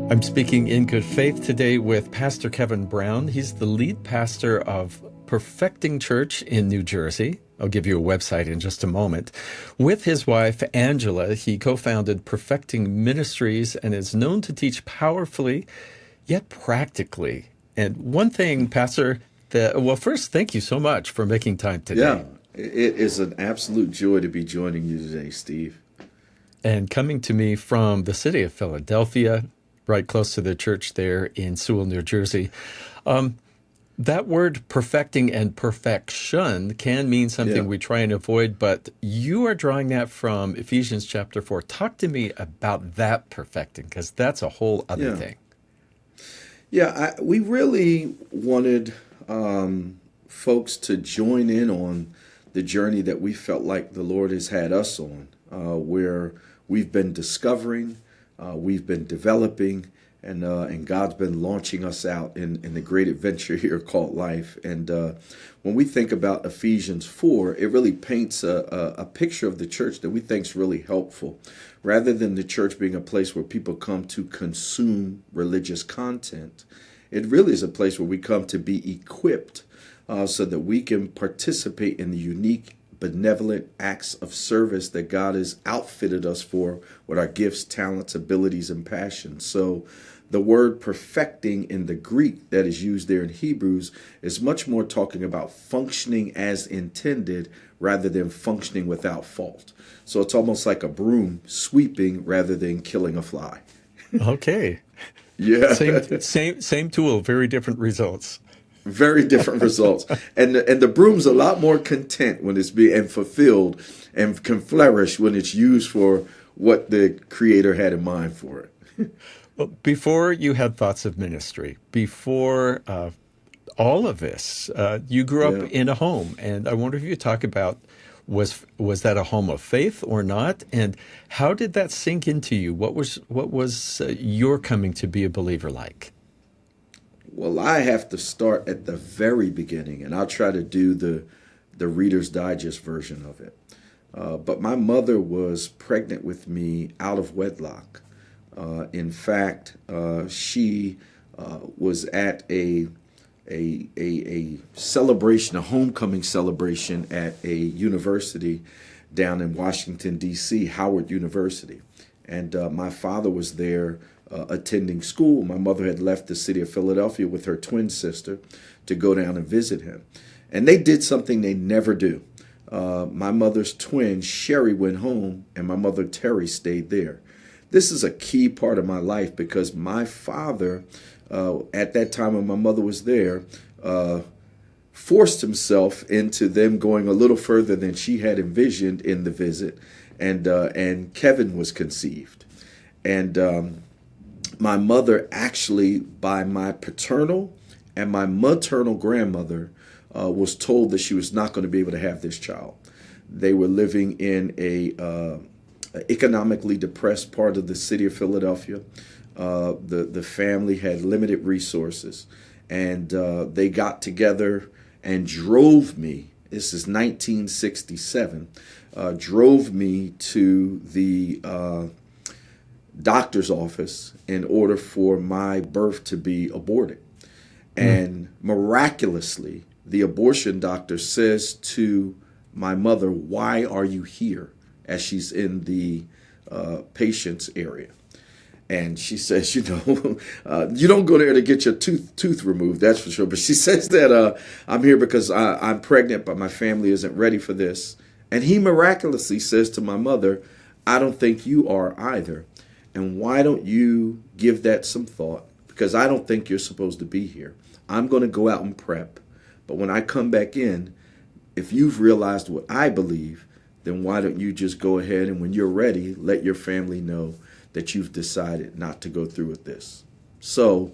I'm speaking in good faith today with Pastor Kevin Brown. He's the lead pastor of Perfecting Church in New Jersey. I'll give you a website in just a moment. With his wife, Angela, he co-founded Perfecting Ministries and is known to teach powerfully, yet practically. And one thing, Pastor, first, thank you so much for making time Yeah, today. it is an absolute joy to be joining you today, Steve. And coming to me from the city of Philadelphia, right close to the church there in Sewell, New Jersey. That word perfecting and perfection can mean something Yeah, we try and avoid, but you are drawing that from Ephesians chapter 4. Talk to me about that perfecting, because that's a whole other yeah, thing. yeah. We really wanted folks to join in on the journey that we felt like the Lord has had us on, where we've been discovering, we've been developing, and God's been launching us out in the great adventure here called life. And when we think about Ephesians 4, it really paints a picture of the church that we think is really helpful. Rather than the church being a place where people come to consume religious content, it really is a place where we come to be equipped so that we can participate in the unique, benevolent acts of service that God has outfitted us for with our gifts, talents, abilities, and passions. So the word perfecting in the Greek that is used there in Hebrews is much more talking about functioning as intended rather than functioning without fault. So it's almost like a broom sweeping rather than killing a fly. Okay. Yeah. Same tool, very different results. Very different results. And the broom's a lot more content when it's being fulfilled and can flourish when it's used for what the creator had in mind for it. Well, before you had thoughts of ministry, before all of this, you grew up Yeah. in a home, and I wonder if you could talk about was that a home of faith or not, and how did that sink into you? What was your coming to be a believer like? Well, I have to start at the very beginning, and I'll try to do the Reader's Digest version of it. But my mother was pregnant with me out of wedlock. In fact, she was at a celebration, a homecoming celebration at a university down in Washington, D.C., Howard University. And my father was there attending school. My mother had left the city of Philadelphia with her twin sister to go down and visit him. And they did something they never do. My mother's twin, Sherry, went home, and my mother, Terry, stayed there. This is a key part of my life because my father, at that time when my mother was there, forced himself into them going a little further than she had envisioned in the visit, and Kevin was conceived. And my mother actually, by my paternal and my maternal grandmother, was told that she was not going to be able to have this child. They were living in a economically depressed part of the city of Philadelphia. The family had limited resources, and they got together and drove me. This is 1967. Drove me to the doctor's office in order for my birth to be aborted. And miraculously, the abortion doctor says to my mother, "Why are you here?" as she's in the patient's area. And she says, you don't go there to get your tooth removed, that's for sure. But she says that I'm here because I'm pregnant, but my family isn't ready for this. And he miraculously says to my mother, "I don't think you are either. And why don't you give that some thought? Because I don't think you're supposed to be here. I'm going to go out and prep. But when I come back in, if you've realized what I believe, then why don't you just go ahead and when you're ready, let your family know that you've decided not to go through with this." So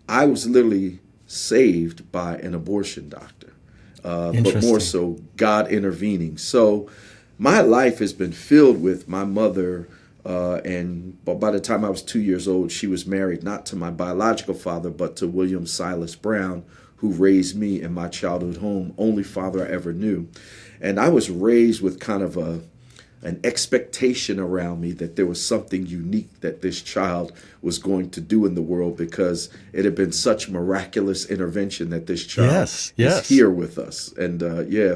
I was literally saved by an abortion doctor, but more Interesting. so God intervening. So my life has been filled with my mother, and by the time I was 2 years old, she was married not to my biological father, but to William Silas Brown, who raised me in my childhood home, only father I ever knew. And I was raised with kind of an expectation around me that there was something unique that this child was going to do in the world, because it had been such miraculous intervention that this child is here with us. And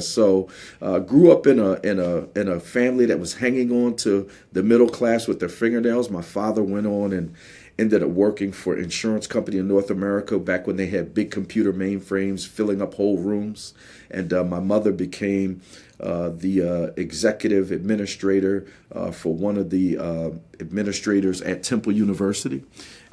so grew up in a family that was hanging on to the middle class with their fingernails. My father went on and ended up working for an insurance company in North America back when they had big computer mainframes filling up whole rooms. And my mother became the executive administrator for one of the administrators at Temple University.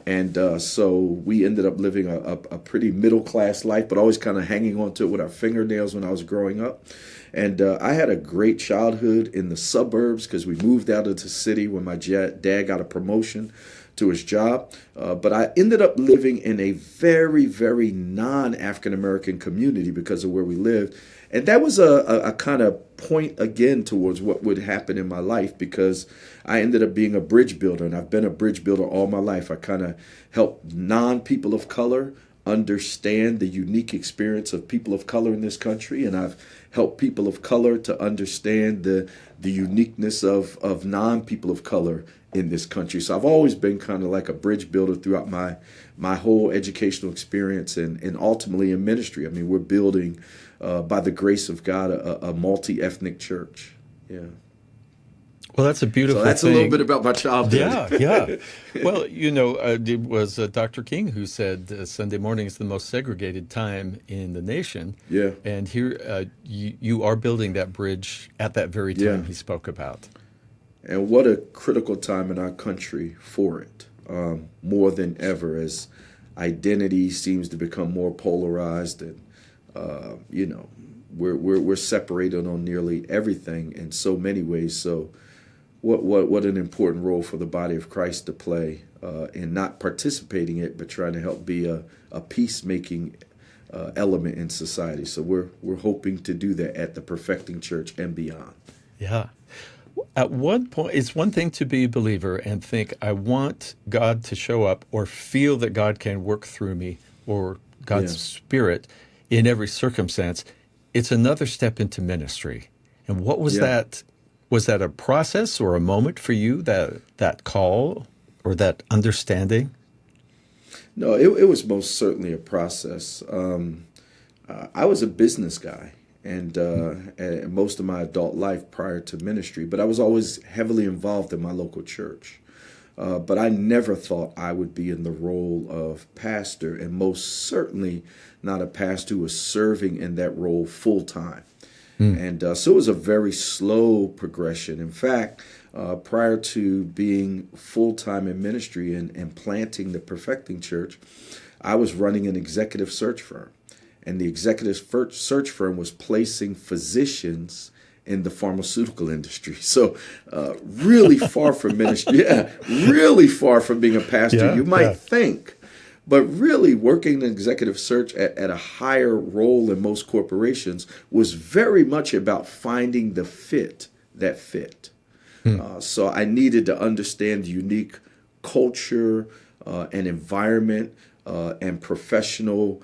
And so we ended up living a pretty middle-class life, but always kind of hanging on to it with our fingernails when I was growing up. And I had a great childhood in the suburbs because we moved out of the city when my dad got a promotion to his job. But I ended up living in a very, very non-African-American community because of where we lived. And that was a kind of point again towards what would happen in my life, because I ended up being a bridge builder, and I've been a bridge builder all my life. I kind of help non-people of color understand the unique experience of people of color in this country, and I've helped people of color to understand the uniqueness of non-people of color in this country. So I've always been kind of like a bridge builder throughout my whole educational experience and ultimately in ministry. I mean, we're building, by the grace of God, a multi-ethnic church. Yeah. Well, that's a beautiful So that's thing. a little bit about my childhood. Yeah. Well, it was Dr. King who said Sunday morning is the most segregated time in the nation. Yeah. And here you are building that bridge at that very time he spoke about. And what a critical time in our country for it, more than ever, as identity seems to become more polarized, and we're separated on nearly everything in so many ways. So what an important role for the body of Christ to play in not participating in it, but trying to help be a peacemaking element in society. So we're hoping to do that at the Perfecting Church and beyond. Yeah. At one point, it's one thing to be a believer and think, I want God to show up or feel that God can work through me or God's Spirit in every circumstance. It's another step into ministry. And what was that? Was that a process or a moment for you, that call or that understanding? No, it was most certainly a process. I was a business guy. And most of my adult life prior to ministry, but I was always heavily involved in my local church. But I never thought I would be in the role of pastor, and most certainly not a pastor who was serving in that role full time. And so it was a very slow progression. In fact, prior to being full time in ministry and planting the Perfecting Church, I was running an executive search firm. And the executive search firm was placing physicians in the pharmaceutical industry. So really far from ministry. Yeah, really far from being a pastor, you might think. But really working in executive search at a higher role in most corporations was very much about finding the fit that fit. So I needed to understand the unique culture and environment and professional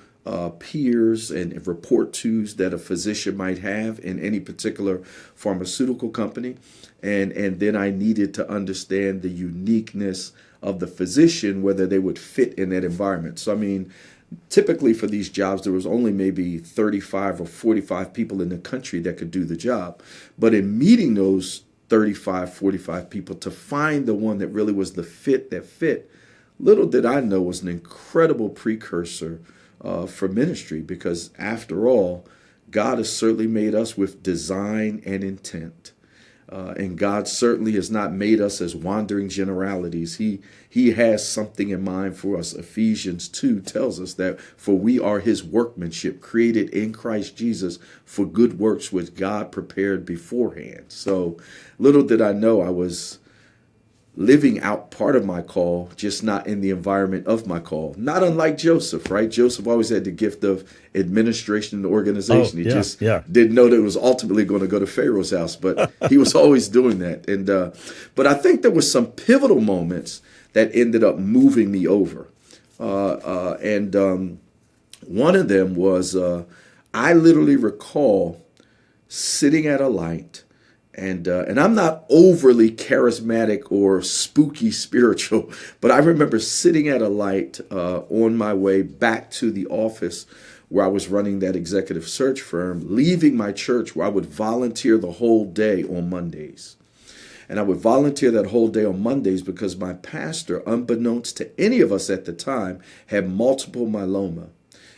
peers and report tos that a physician might have in any particular pharmaceutical company. And then I needed to understand the uniqueness of the physician, whether they would fit in that environment. So, I mean, typically for these jobs, there was only maybe 35 or 45 people in the country that could do the job. But in meeting those 35, 45 people to find the one that really was the fit that fit, little did I know was an incredible precursor for ministry, because after all, God has certainly made us with design and intent. And God certainly has not made us as wandering generalities. He has something in mind for us. Ephesians 2 tells us that for we are his workmanship, created in Christ Jesus for good works which God prepared beforehand. So little did I know I was living out part of my call, just not in the environment of my call. Not unlike Joseph, right? Joseph always had the gift of administration and organization. He didn't know that it was ultimately going to go to Pharaoh's house, but he was always doing that. And but I think there were some pivotal moments that ended up moving me over. And one of them was I literally recall sitting at a light And I'm not overly charismatic or spooky spiritual, but I remember sitting at a light on my way back to the office where I was running that executive search firm, leaving my church where I would volunteer the whole day on Mondays. And I would volunteer that whole day on Mondays because my pastor, unbeknownst to any of us at the time, had multiple myeloma.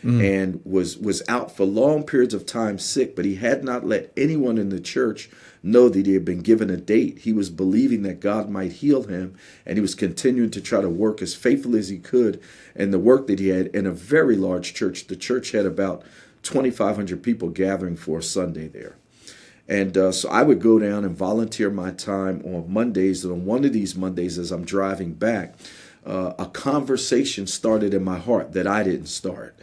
And was out for long periods of time sick, but he had not let anyone in the church know that he had been given a date. He was believing that God might heal him, and he was continuing to try to work as faithfully as he could in the work that he had in a very large church. The church had about 2,500 people gathering for a Sunday there. And so I would go down and volunteer my time on Mondays. And on one of these Mondays, as I'm driving back, a conversation started in my heart that I didn't start.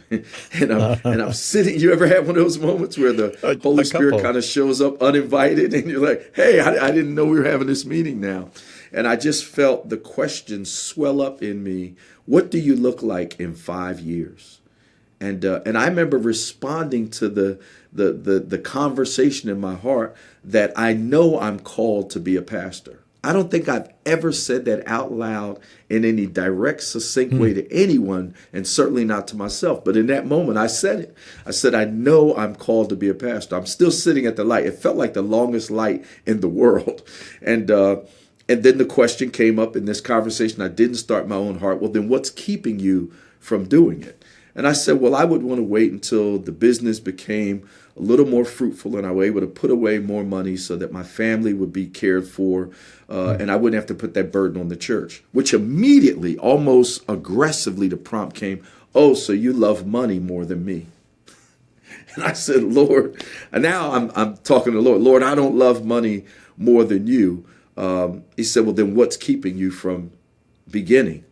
and I'm sitting, you ever had one of those moments where the Holy Spirit kind of shows up uninvited and you're like, hey, I didn't know we were having this meeting now. And I just felt the question swell up in me. What do you look like in 5 years? And I remember responding to the conversation in my heart that I know I'm called to be a pastor. I don't think I've ever said that out loud in any direct, succinct way to anyone, and certainly not to myself. But in that moment, I said it. I said, I know I'm called to be a pastor. I'm still sitting at the light. It felt like the longest light in the world. And then the question came up in this conversation. I didn't start my own heart. Well, then what's keeping you from doing it? And I said, well, I would want to wait until the business became a little more fruitful and I was able to put away more money so that my family would be cared for and I wouldn't have to put that burden on the church, which immediately, almost aggressively, the prompt came, oh, so you love money more than me. And I said, Lord, and now I'm talking to the Lord, Lord, I don't love money more than you. He said, well, then what's keeping you from beginning?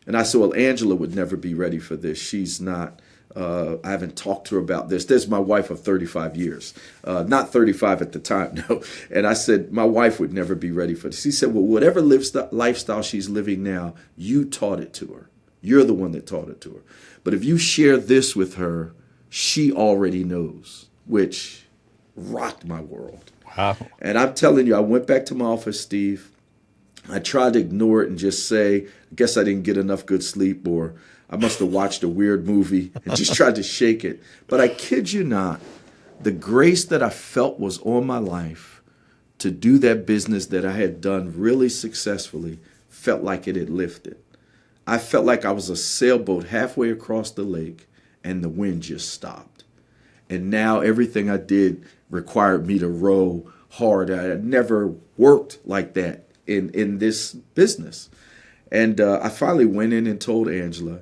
And I said, well, Angela would never be ready for this. She's not, I haven't talked to her about this. There's my wife of 35 years, not 35 at the time, no. And I said, my wife would never be ready for this. He said, well, whatever lifestyle she's living now, you taught it to her. You're the one that taught it to her. But if you share this with her, she already knows, which rocked my world. Wow. And I'm telling you, I went back to my office, Steve. I tried to ignore it and just say, I guess I didn't get enough good sleep, or I must have watched a weird movie, and just tried to shake it. But I kid you not, the grace that I felt was on my life to do that business that I had done really successfully felt like it had lifted. I felt like I was a sailboat halfway across the lake and the wind just stopped. And now everything I did required me to row hard. I had never worked like that in this business. And I finally went in and told Angela,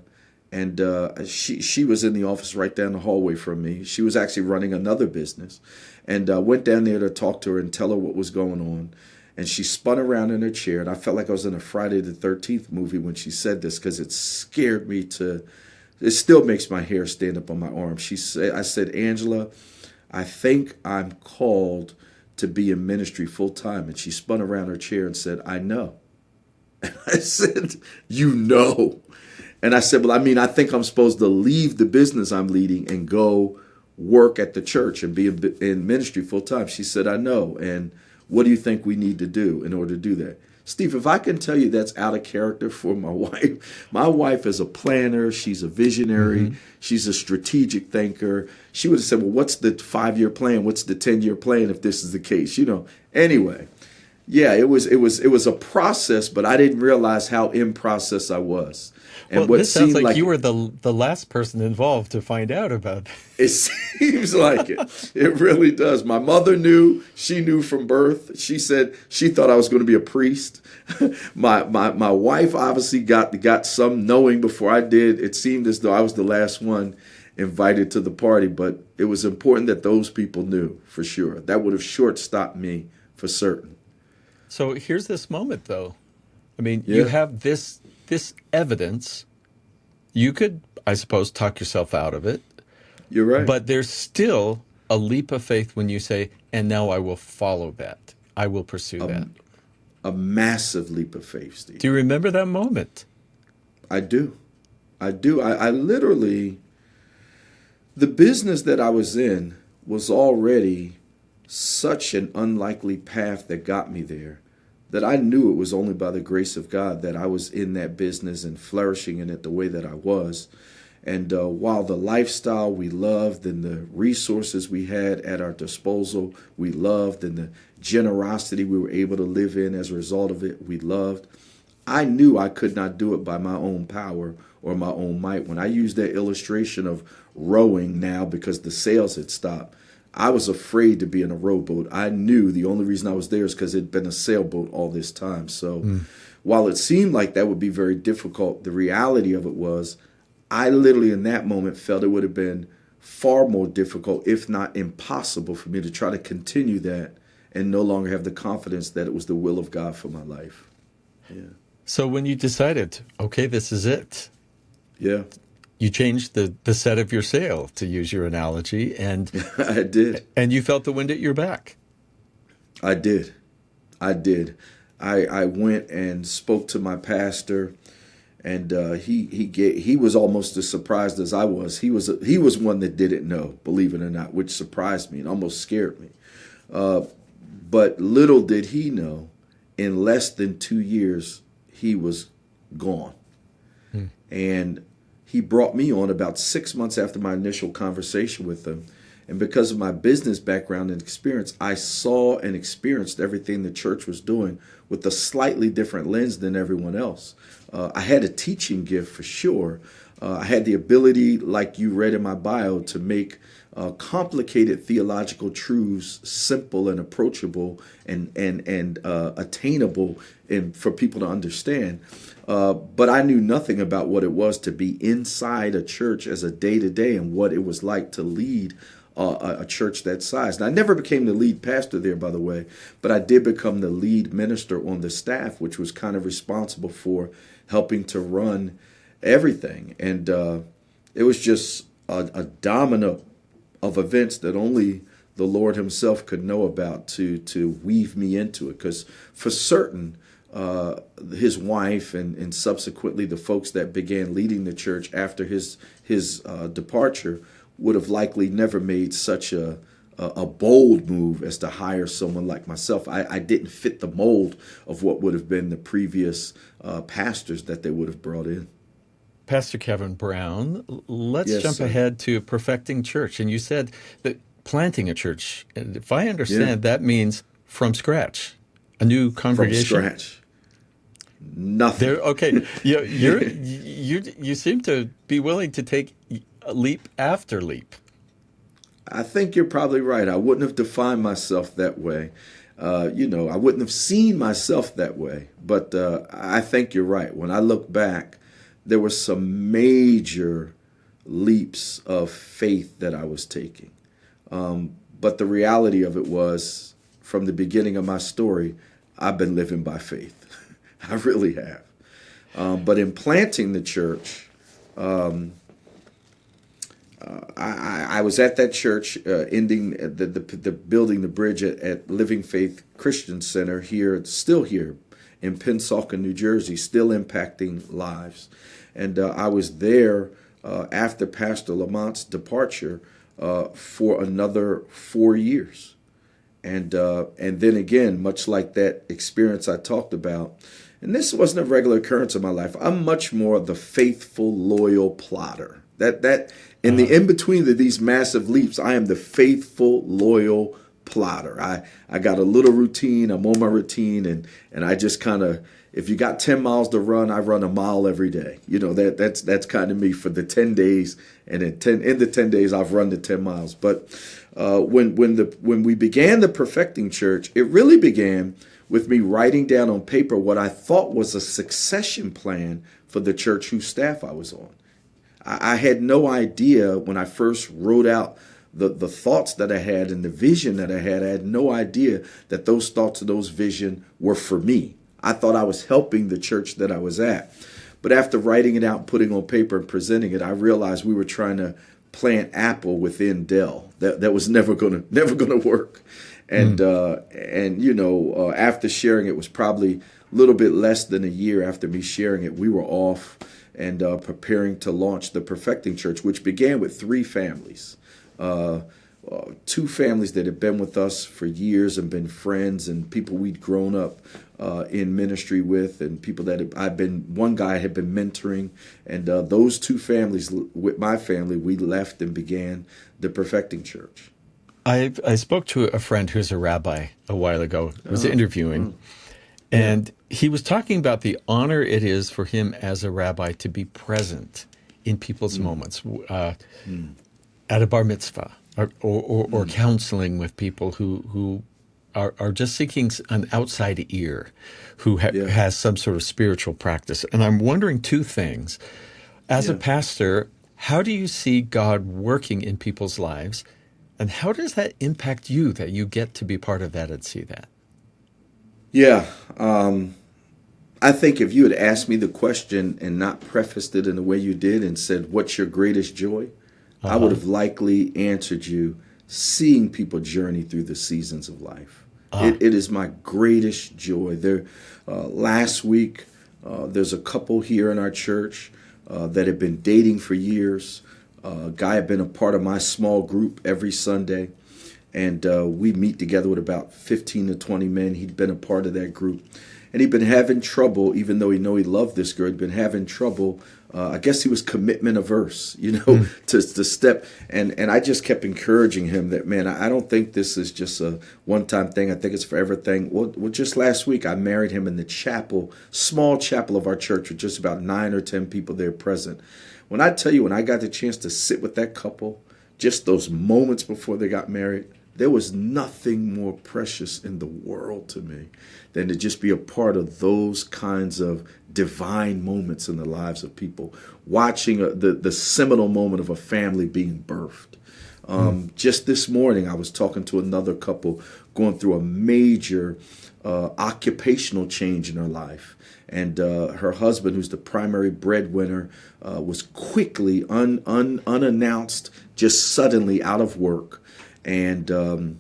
and she was in the office right down the hallway from me. She was actually running another business, and went down there to talk to her and tell her what was going on. And she spun around in her chair, and I felt like I was in a Friday the 13th movie when she said this, because it scared me it still makes my hair stand up on my arm. I said, Angela, I think I'm called to be in ministry full time. And she spun around her chair and said, I know. And I said, you know. And I said, well, I mean, I think I'm supposed to leave the business I'm leading and go work at the church and be in ministry full time. She said, I know. And what do you think we need to do in order to do that? Steve, if I can tell you that's out of character for my wife is a planner. She's a visionary. Mm-hmm. She's a strategic thinker. She would have said, well, what's the 5-year plan? What's the 10-year plan if this is the case? Anyway, yeah, it was a process, but I didn't realize how in process I was. And well, this sounds like you were the last person involved to find out about it. It seems like it. It really does. My mother knew. She knew from birth. She said she thought I was going to be a priest. My wife obviously got some knowing before I did. It seemed as though I was the last one invited to the party, but it was important that those people knew for sure. That would have short-stopped me for certain. So here's this moment, though. I mean, you have this evidence. You could, I suppose, talk yourself out of it. You're right. But there's still a leap of faith when you say, and now I will follow that. I will pursue that. A massive leap of faith, Steve. Do you remember that moment? I do. I literally, the business that I was in was already such an unlikely path that got me there, that I knew it was only by the grace of God that I was in that business and flourishing in it the way that I was. And while the lifestyle we loved and the resources we had at our disposal we loved, and the generosity we were able to live in as a result of it we loved, I knew I could not do it by my own power or my own might. When I use that illustration of rowing now because the sails had stopped, I was afraid to be in a rowboat. I knew the only reason I was there is because it had been a sailboat all this time. So while it seemed like that would be very difficult, the reality of it was I literally in that moment felt it would have been far more difficult, if not impossible, for me to try to continue that and no longer have the confidence that it was the will of God for my life. Yeah. So when you decided, okay, this is it, Yeah. you changed the set of your sail, to use your analogy, and I did. and you felt the wind at your back. I did. I went and spoke to my pastor, and he was almost as surprised as I was. He was one that didn't know, believe it or not, which surprised me and almost scared me. But little did he know, in less than 2 years, he was gone. And he brought me on about 6 months after my initial conversation with him. And because of my business background and experience, I saw and experienced everything the church was doing with a slightly different lens than everyone else. I had a teaching gift for sure. I had the ability, like you read in my bio, to make complicated theological truths simple and approachable and attainable for people to understand. But I knew nothing about what it was to be inside a church as a day-to-day and what it was like to lead a church that size. And I never became the lead pastor there, by the way, but I did become the lead minister on the staff, which was kind of responsible for helping to run everything. And it was just a domino of events that only the Lord himself could know about to weave me into it. Because for certain, his wife and subsequently the folks that began leading the church after his departure would have likely never made such a bold move as to hire someone like myself. I didn't fit the mold of what would have been the previous pastors that they would have brought in. Pastor Kevin Brown, let's Yes, jump sir. ahead to Perfecting Church. And you said that planting a church, and if I understand, that means from scratch, a new From congregation. scratch. Nothing. Okay, you seem to be willing to take leap after leap. I think you're probably right. I wouldn't have defined myself that way. I wouldn't have seen myself that way. But I think you're right. When I look back, there were some major leaps of faith that I was taking. But the reality of it was, from the beginning of my story, I've been living by faith. I really have. But in planting the church, I was at that church, ending the building the bridge at Living Faith Christian Center here, still here in Pensacola, New Jersey, still impacting lives. And I was there after Pastor Lamont's departure for another 4 years. And then again, much like that experience I talked about, and this wasn't a regular occurrence in my life, I'm much more the faithful, loyal plotter. That in the in-between of these massive leaps, I am the faithful, loyal plotter. I got a little routine. I'm on my routine, and I just kind of, if you got 10 miles to run, I run a mile every day. That's kind of me for the 10 days, and in the 10 days I've run the 10 miles. But when we began the Perfecting Church, it really began with me writing down on paper what I thought was a succession plan for the church whose staff I was on. I had no idea when I first wrote out the thoughts that I had and the vision that I had no idea that those thoughts and those vision were for me. I thought I was helping the church that I was at. But after writing it out, putting on paper and presenting it, I realized we were trying to plant Apple within Dell. That was never gonna work. And after sharing it was probably a little bit less than a year after me sharing it, we were off and preparing to launch the Perfecting Church, which began with 3 families. two families that have been with us for years and been friends, and people we'd grown up in ministry with, and people that one guy had been mentoring, and those two families with my family, we left and began the Perfecting Church. I spoke to a friend who's a rabbi a while ago. I was interviewing, and he was talking about the honor it is for him as a rabbi to be present in people's moments, at a bar mitzvah, or counseling with people who are just seeking an outside ear, who has some sort of spiritual practice. And I'm wondering two things. As a pastor, how do you see God working in people's lives? And how does that impact you, that you get to be part of that and see that? Yeah. I think if you had asked me the question and not prefaced it in the way you did and said, what's your greatest joy? I would have likely answered you, seeing people journey through the seasons of life. It is my greatest joy. Last week, there's a couple here in our church that have been dating for years. A guy had been a part of my small group every Sunday, and we meet together with about 15 to 20 men. He'd been a part of that group, and he'd been having trouble, even though he loved this girl, he'd been having trouble. I guess he was commitment averse, to step. And I just kept encouraging him that, man, I don't think this is just a one-time thing. I think it's forever thing. Well, just last week, I married him in the chapel, small chapel of our church with just about 9 or 10 people there present. When I tell you, when I got the chance to sit with that couple, just those moments before they got married, there was nothing more precious in the world to me than to just be a part of those kinds of divine moments in the lives of people, watching the seminal moment of a family being birthed. Just this morning, I was talking to another couple going through a major occupational change in her life. And her husband, who's the primary breadwinner, was quickly, unannounced, just suddenly out of work. And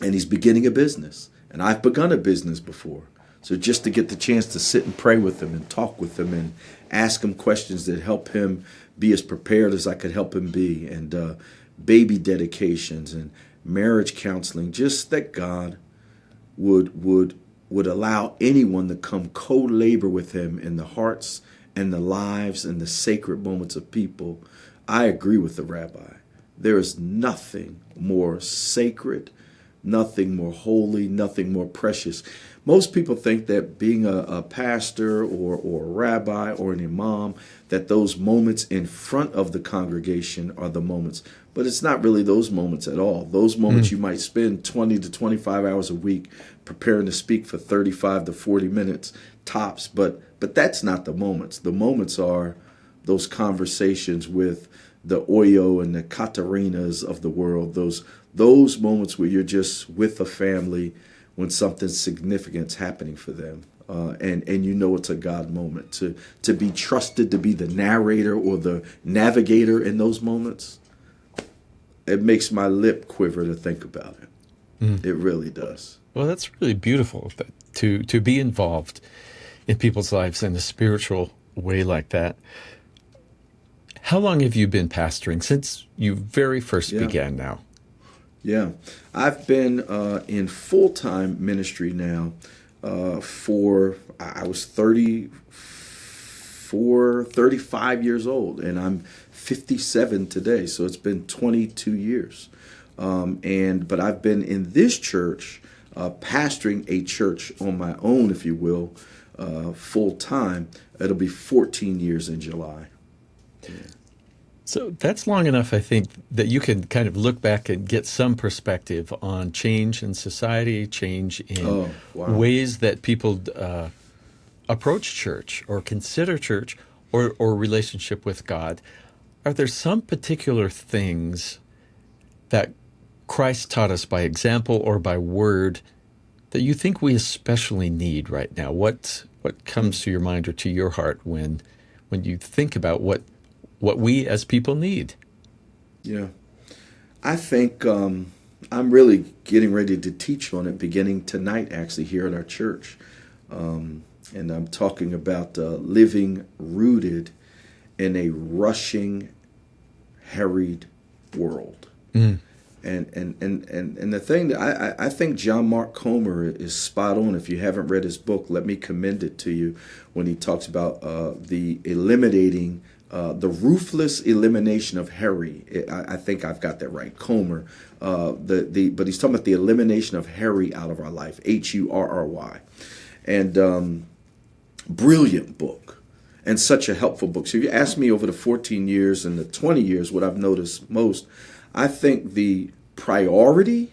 he's beginning a business. And I've begun a business before. So just to get the chance to sit and pray with him and talk with him and ask him questions that help him be as prepared as I could help him be. And baby dedications and marriage counseling, just that God would allow anyone to come co-labor with him in the hearts and the lives and the sacred moments of people. I agree with the rabbi. There is nothing more sacred, nothing more holy, nothing more precious. Most people think that being a pastor or a rabbi or an imam, that those moments in front of the congregation are the moments. But it's not really those moments at all. Those moments you might spend 20 to 25 hours a week preparing to speak for 35 to 40 minutes tops. But that's not the moments. The moments are those conversations with the Oyo and the Katarinas of the world, those moments where you're just with a family when something significant's happening for them. And it's a God moment. To be trusted to be the narrator or the navigator in those moments, it makes my lip quiver to think about it. It really does. Well, that's really beautiful to be involved in people's lives in a spiritual way like that. How long have you been pastoring since you very first began now? Yeah, I've been in full-time ministry now I was 35 years old, and I'm 57 today, so it's been 22 years. But I've been in this church, pastoring a church on my own, if you will, full-time. It'll be 14 years in July. Yeah. So that's long enough, I think, that you can kind of look back and get some perspective on change in society, change in ways that people approach church or consider church or relationship with God. Are there some particular things that Christ taught us by example or by word that you think we especially need right now? What comes to your mind or to your heart when you think about what we as people need? Yeah. I think I'm really getting ready to teach on it beginning tonight, actually, here at our church. And I'm talking about living rooted in a rushing, harried world. And And the thing that I think John Mark Comer is spot on. If you haven't read his book, let me commend it to you when he talks about the ruthless elimination of Harry. I think I've got that right, Comer. But he's talking about the elimination of Harry out of our life, Hurry. And brilliant book and such a helpful book. So if you ask me over the 14 years and the 20 years, what I've noticed most, I think the priority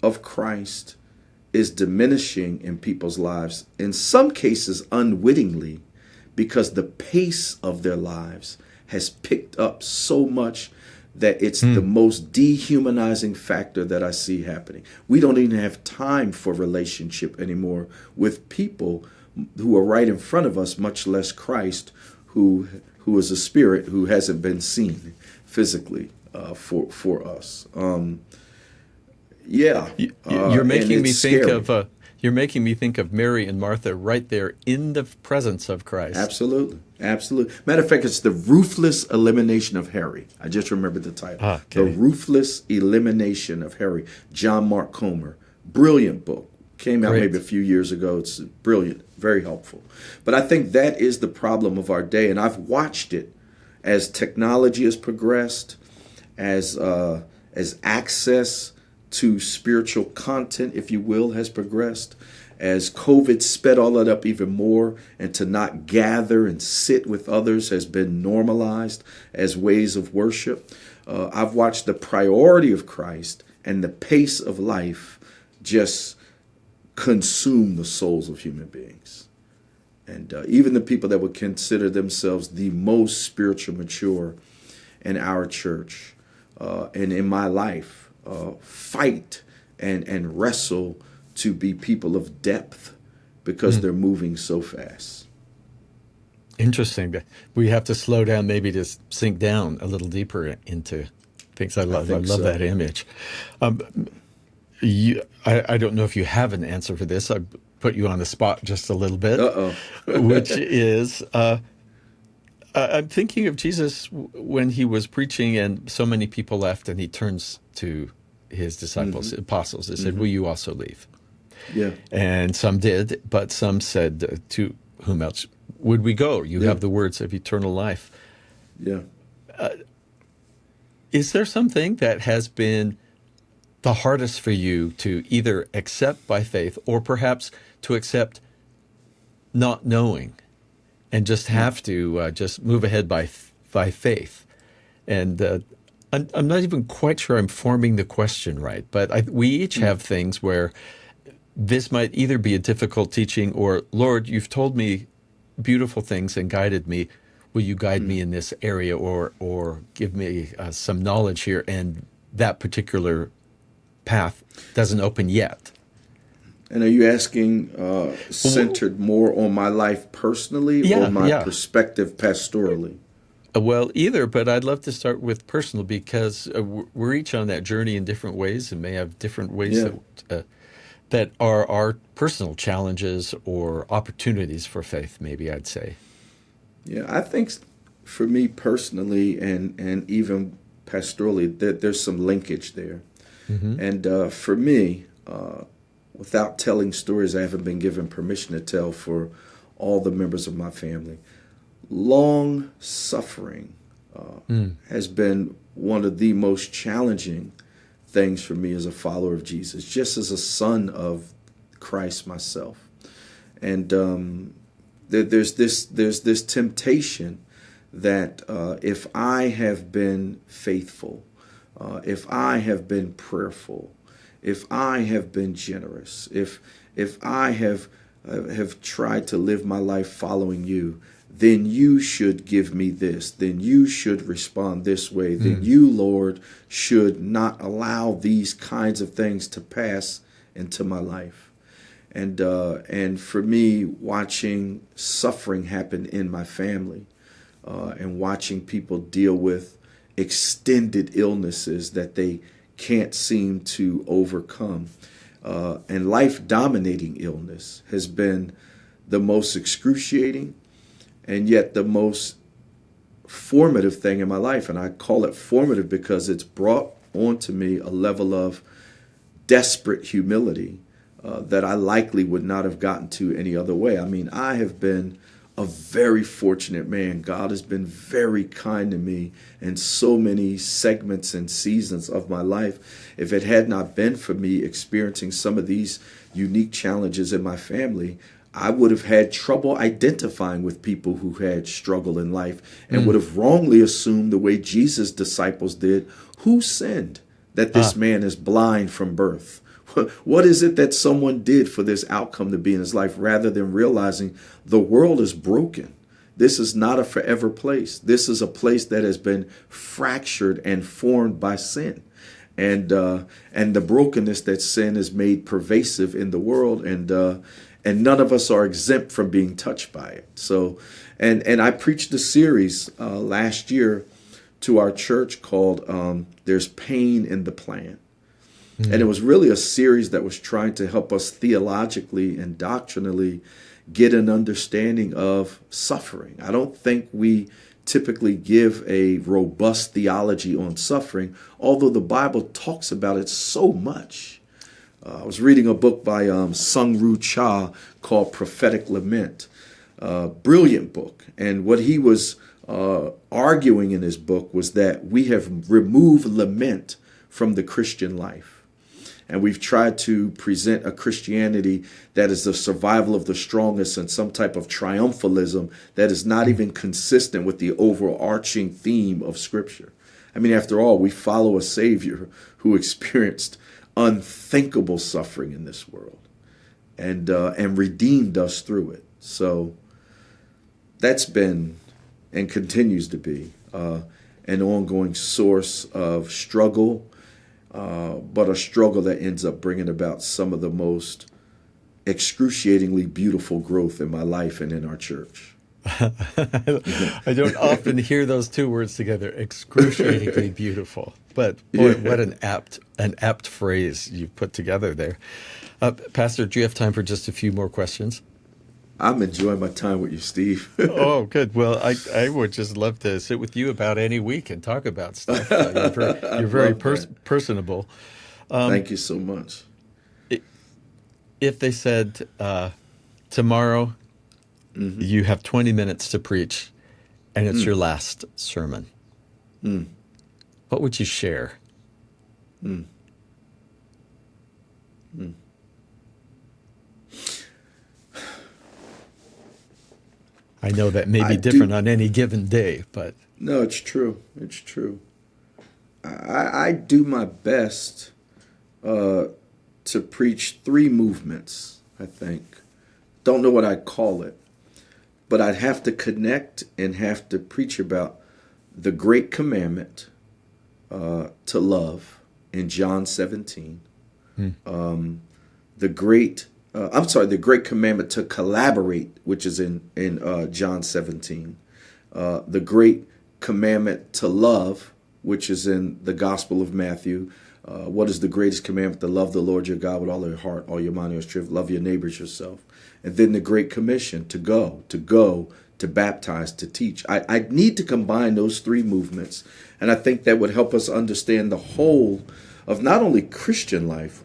of Christ is diminishing in people's lives, in some cases unwittingly, because the pace of their lives has picked up so much that it's the most dehumanizing factor that I see happening. We don't even have time for relationship anymore with people who are right in front of us, much less Christ, who is a spirit who hasn't been seen physically for us. You're making me think of you're making me think of Mary and Martha right there in the presence of Christ. Absolutely. Matter of fact, it's the ruthless elimination of Harry. I just remembered the title. Okay. The ruthless elimination of Harry. John Mark Comer. Brilliant book. Came out maybe a few years ago. It's brilliant, very helpful. But I think that is the problem of our day, and I've watched it as technology has progressed, as access to spiritual content, if you will, has progressed, as COVID sped all that up even more, and to not gather and sit with others has been normalized as ways of worship. I've watched the priority of Christ and the pace of life just consume the souls of human beings. And even the people that would consider themselves the most spiritual mature in our church and in my life fight and wrestle to be people of depth because they're moving so fast. Interesting. We have to slow down, maybe to sink down a little deeper into things. I love that image. I don't know if you have an answer for this. I put you on the spot just a little bit, which is I'm thinking of Jesus when he was preaching and so many people left, and he turns to his disciples, apostles, and said, will you also leave? Yeah. And some did, but some said, to whom else would we go? You have the words of eternal life. Yeah. Is there something that has been the hardest for you to either accept by faith or perhaps to accept not knowing and just have to just move ahead by faith? And I'm not even quite sure I'm forming the question right, but we each have things where this might either be a difficult teaching or, Lord, you've told me beautiful things and guided me. Will you guide me in this area or give me some knowledge here? And that particular path doesn't open yet. And are you asking centered more on my life personally or my perspective pastorally? Well, either, but I'd love to start with personal because we're each on that journey in different ways and may have different ways that are our personal challenges or opportunities for faith, maybe I'd say. Yeah, I think for me personally and even pastorally, there's some linkage there. And for me, without telling stories I haven't been given permission to tell for all the members of my family, long suffering has been one of the most challenging things for me as a follower of Jesus, just as a son of Christ myself. And there's this temptation that if I have been faithful, if I have been prayerful, if I have been generous, if I have tried to live my life following you, then you should give me this. Then you should respond this way. Then you, Lord, should not allow these kinds of things to pass into my life. And for me, watching suffering happen in my family and watching people deal with extended illnesses that they can't seem to overcome and life-dominating illness has been the most excruciating and yet the most formative thing in my life. And I call it formative because it's brought onto me a level of desperate humility that I likely would not have gotten to any other way. I mean, I have been a very fortunate man. God has been very kind to me in so many segments and seasons of my life. If it had not been for me experiencing some of these unique challenges in my family, I would have had trouble identifying with people who had struggle in life and would have wrongly assumed, the way Jesus' disciples did, who sinned that this man is blind from birth? What is it that someone did for this outcome to be in his life, rather than realizing the world is broken? This is not a forever place. This is a place that has been fractured and formed by sin. And the brokenness that sin has made pervasive in the world, and none of us are exempt from being touched by it. So, and I preached a series last year to our church called "There's Pain in the Plan," and it was really a series that was trying to help us theologically and doctrinally get an understanding of suffering. I don't think we typically give a robust theology on suffering, although the Bible talks about it so much. I was reading a book by Sung Ru Cha called Prophetic Lament. Brilliant book. And what he was arguing in his book was that we have removed lament from the Christian life. And we've tried to present a Christianity that is the survival of the strongest and some type of triumphalism that is not even consistent with the overarching theme of Scripture. I mean, after all, we follow a Savior who experienced unthinkable suffering in this world and redeemed us through it. So that's been and continues to be an ongoing source of struggle, but a struggle that ends up bringing about some of the most excruciatingly beautiful growth in my life and in our church. I don't often hear those two words together, excruciatingly beautiful. But boy, what an apt phrase you've put together there. Pastor, do you have time for just a few more questions? I'm enjoying my time with you, Steve. Oh, good. Well, I would just love to sit with you about any week and talk about stuff. You're very personable. Thank you so much. If they said tomorrow you have 20 minutes to preach and it's your last sermon, what would you share? I know that may be different on any given day, but... No, it's true. It's true. I do my best to preach three movements, I think. Don't know what I'd call it, but I'd have to connect and have to preach about the great commandment to love in John 17, the great commandment to collaborate, which is in John 17, the great commandment to love, which is in the Gospel of Matthew. What is the greatest commandment? To love the Lord your God with all your heart, all your mind, all your strength, love your neighbors yourself. And then the Great Commission to go, to baptize, to teach. I need to combine those three movements, and I think that would help us understand the whole of not only Christian life,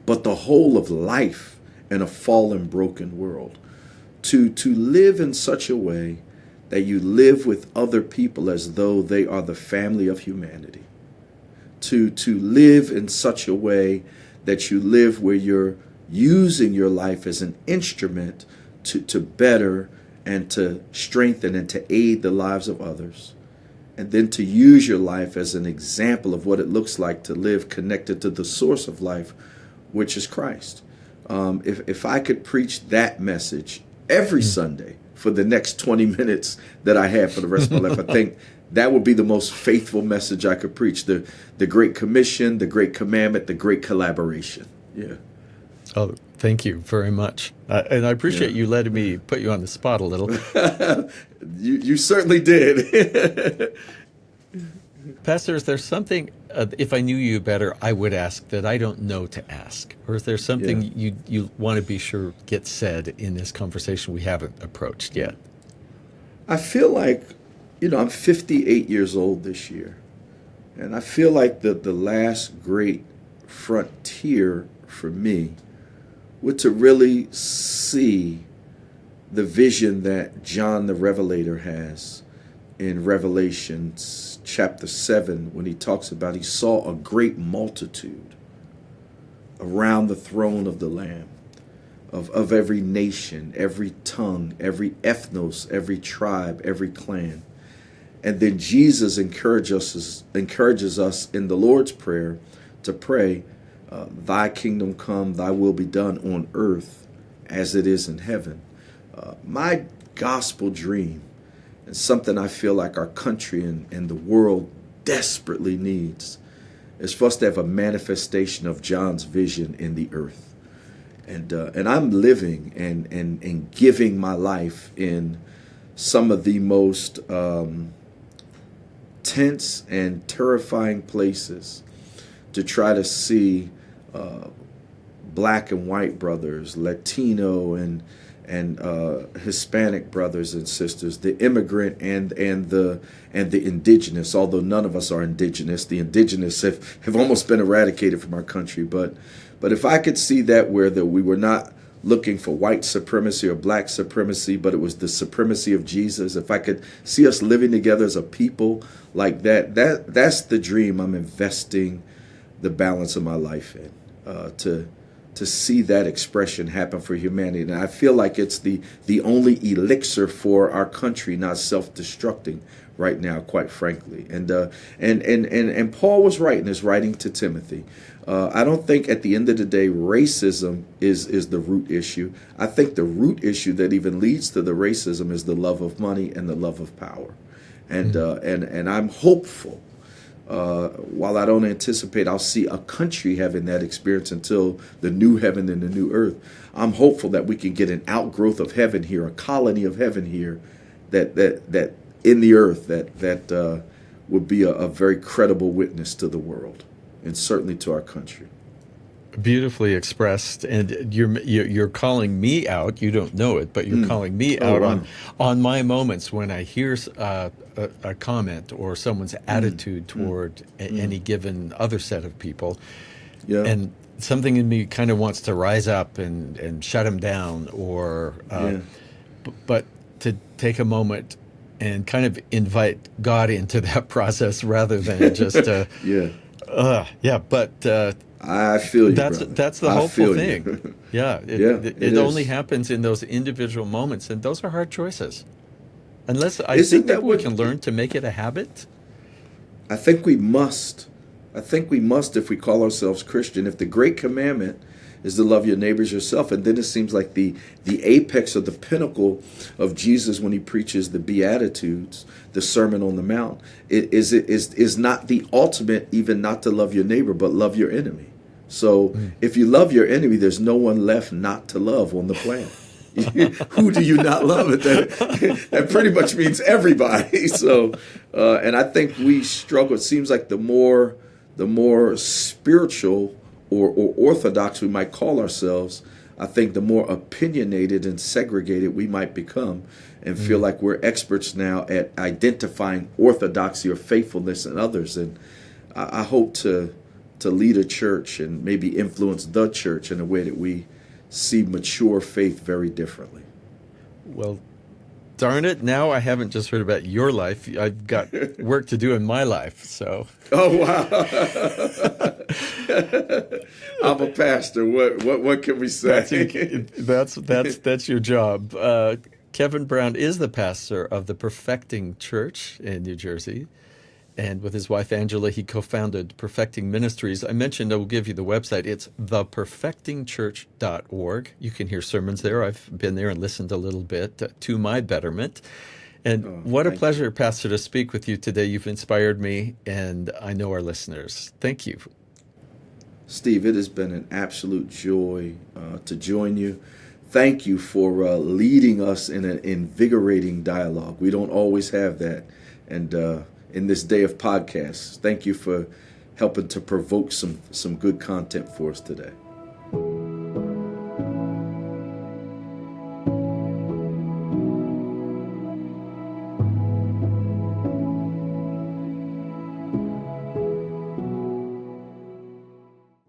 but the whole of life in a fallen, broken world. To live in such a way that you live with other people as though they are the family of humanity. To live in such a way that you live where you're using your life as an instrument to better and to strengthen and to aid the lives of others. And then to use your life as an example of what it looks like to live connected to the source of life, which is Christ. If I could preach that message every Sunday for the next 20 minutes that I have for the rest of my life, I think that would be the most faithful message I could preach. The Great Commission, the Great Commandment, the Great Collaboration. Yeah. Oh, thank you very much. And I appreciate you letting me put you on the spot a little. You certainly did. Pastor, is there something, if I knew you better, I would ask that I don't know to ask? Or is there something you want to be sure gets said in this conversation we haven't approached yet? I feel like, I'm 58 years old this year. And I feel like the last great frontier for me would to really see the vision that John the Revelator has in Revelations chapter 7, when he talks about he saw a great multitude around the throne of the Lamb, of every nation, every tongue, every ethnos, every tribe, every clan. And then Jesus encourages us in the Lord's Prayer to pray, thy kingdom come, thy will be done on earth as it is in heaven. My gospel dream, and something I feel like our country and the world desperately needs, is for us to have a manifestation of John's vision in the earth. And I'm living and giving my life in some of the most tense and terrifying places to try to see black and white brothers, Latino and Hispanic brothers and sisters, the immigrant and the indigenous. Although none of us are indigenous, the indigenous have almost been eradicated from our country. But if I could see that where we were not looking for white supremacy or black supremacy, but it was the supremacy of Jesus. If I could see us living together as a people like that's the dream I'm investing the balance of my life in, to see that expression happen for humanity. And I feel like it's the only elixir for our country not self-destructing right now, quite frankly. And Paul was right in his writing to Timothy. I don't think at the end of the day racism is the root issue. I think the root issue that even leads to the racism is the love of money and the love of power. And I'm hopeful. While I don't anticipate I'll see a country having that experience until the new heaven and the new earth, I'm hopeful that we can get an outgrowth of heaven here, a colony of heaven here, that in the earth that would be a very credible witness to the world and certainly to our country. Beautifully expressed, and you're calling me out. You don't know it, but you're calling me out on my moments when I hear a comment or someone's attitude toward any given other set of people, and something in me kind of wants to rise up and shut them down, or but to take a moment and kind of invite God into that process rather than just I feel you. That's the hopeful thing. It only happens in those individual moments, and those are hard choices. Unless I think that we can learn to make it a habit. I think we must. If we call ourselves Christian. If the great commandment is to love your neighbors yourself, and then it seems like the apex or the pinnacle of Jesus when he preaches the Beatitudes, the Sermon on the Mount, is not the ultimate, even not to love your neighbor, but love your enemy. So if you love your enemy, there's no one left not to love on the planet. Who do you not love? That pretty much means everybody. So, and I think we struggle. It seems like the more spiritual or orthodox we might call ourselves, I think the more opinionated and segregated we might become and feel like we're experts now at identifying orthodoxy or faithfulness in others. And I hope to lead a church and maybe influence the church in a way that we see mature faith very differently. Well, darn it, now I haven't just heard about your life. I've got work to do in my life, so. Oh, wow. I'm a pastor. What can we say? That's your job. Kevin Brown is the pastor of the Perfecting Church in New Jersey. And with his wife, Angela, he co-founded Perfecting Ministries. I mentioned I will give you the website. It's theperfectingchurch.org. You can hear sermons there. I've been there and listened a little bit to my betterment. And what a pleasure, Pastor, to speak with you today. You've inspired me, and I know our listeners. Thank you. Steve, it has been an absolute joy to join you. Thank you for leading us in an invigorating dialogue. We don't always have that. And in this day of podcasts, thank you for helping to provoke some good content for us today.